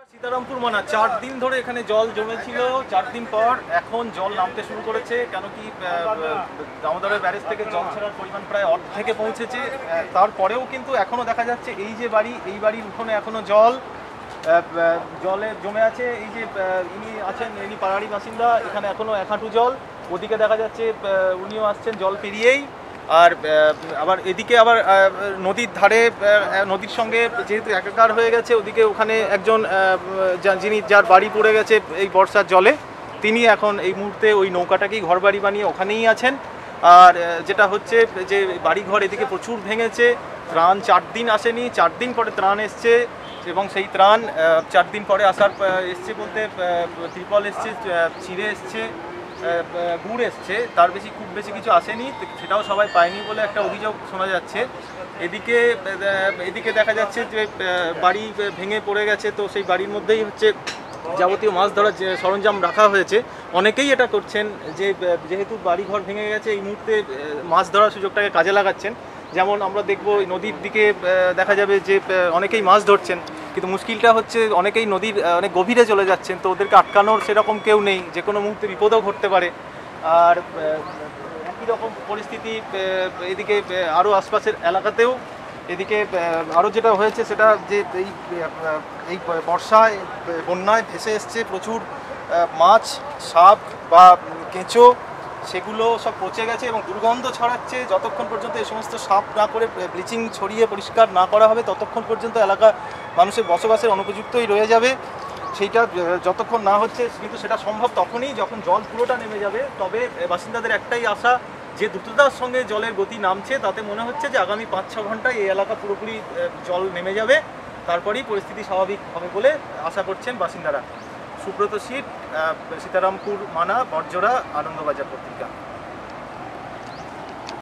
সীতারামপুর মানা 4 দিন ধরে এখানে জল জমেছিল। 4 দিন পর এখন জল নামতে শুরু করেছে। কেন কি দামোদরের ব্যারেজ থেকে জল ছাড়ার পরিমাণ প্রায় অর্ধেকে পৌঁছেছে। তারপরেও কিন্তু এখনো দেখা যাচ্ছে এই যে বাড়ি, এই বাড়ির উঠোনে এখনো জলে জমে আছে। এই যে ইনি আছেন, ইনি পাহাড়ি বাসিন্দা, এখানে এখনো 1 হাঁটু জল। ওদিকে দেখা যাচ্ছে উনিও আসছেন জল পেরিয়েই। আর আবার এদিকে আবার নদীর ধারে, নদীর সঙ্গে যেহেতু একাকার হয়ে গেছে, ওদিকে ওখানে একজন যার বাড়ি পড়ে গেছে এই বর্ষার জলে, তিনি এখন এই মুহূর্তে ওই নৌকাটাকেই ঘর বাড়ি বানিয়ে ওখানেই আছেন। আর যেটা হচ্ছে যে বাড়িঘর এদিকে প্রচুর ভেঙেছে। ত্রাণ 4 দিন আসেনি, 4 দিন পরে ত্রাণ এসছে এবং সেই ত্রাণ 4 দিন পরে এসছে বলতে ত্রিপল এসছে, চিড়ে এসছে, গুড় এসছে, তার খুব বেশি কিছু আসেনি। সেটাও সবাই পায়নি বলে একটা অভিযোগ শোনা যাচ্ছে। এদিকে দেখা যাচ্ছে যে বাড়ি ভেঙে পড়ে গেছে, তো সেই বাড়ির মধ্যেই হচ্ছে যাবতীয় মাছ ধরার যে সরঞ্জাম রাখা হয়েছে। অনেকেই এটা করছেন যে যেহেতু বাড়িঘর ভেঙে গেছে, এই মুহূর্তে মাছ ধরার সুযোগটাকে কাজে লাগাচ্ছেন। যেমন আমরা দেখবো নদীর দিকে দেখা যাবে যে অনেকেই মাছ ধরছেন, কিন্তু মুশকিলটা হচ্ছে অনেকেই নদীর অনেক গভীরে চলে যাচ্ছেন, তো ওদেরকে আটকানোর সেরকম কেউ নেই, যে কোনো মুহূর্তে বিপদও ঘটতে পারে। আর একই রকম পরিস্থিতি এদিকে আরও আশপাশের এলাকাতেও। এদিকে আরও যেটা হয়েছে সেটা যে এই বর্ষায় বন্যায় ভেসে এসছে প্রচুর মাছ, সাপ বা কেঁচো, সেগুলো সব পচে গেছে এবং দুর্গন্ধ ছড়াচ্ছে। যতক্ষণ পর্যন্ত এই সমস্ত সাফ না করে ব্লিচিং ছড়িয়ে পরিষ্কার না করা হবে, ততক্ষণ পর্যন্ত এলাকা মানুষের বসবাসের অনুপযুক্তই রয়ে যাবে। সেইটা যতক্ষণ না হচ্ছে, কিন্তু সেটা সম্ভব তখনই যখন জল পুরোটা নেমে যাবে। তবে বাসিন্দাদের একটাই আশা, যে দ্রুততার সঙ্গে জলের গতি নামছে, তাতে মনে হচ্ছে যে আগামী 5-6 ঘন্টায় এই এলাকা পুরোপুরি জল নেমে যাবে, তারপরেই পরিস্থিতি স্বাভাবিক হবে বলে আশা করছেন বাসিন্দারা। সুব্রত শীত, সীতারামপুর মানা, বড়জোড়া, আনন্দবাজার পত্রিকা।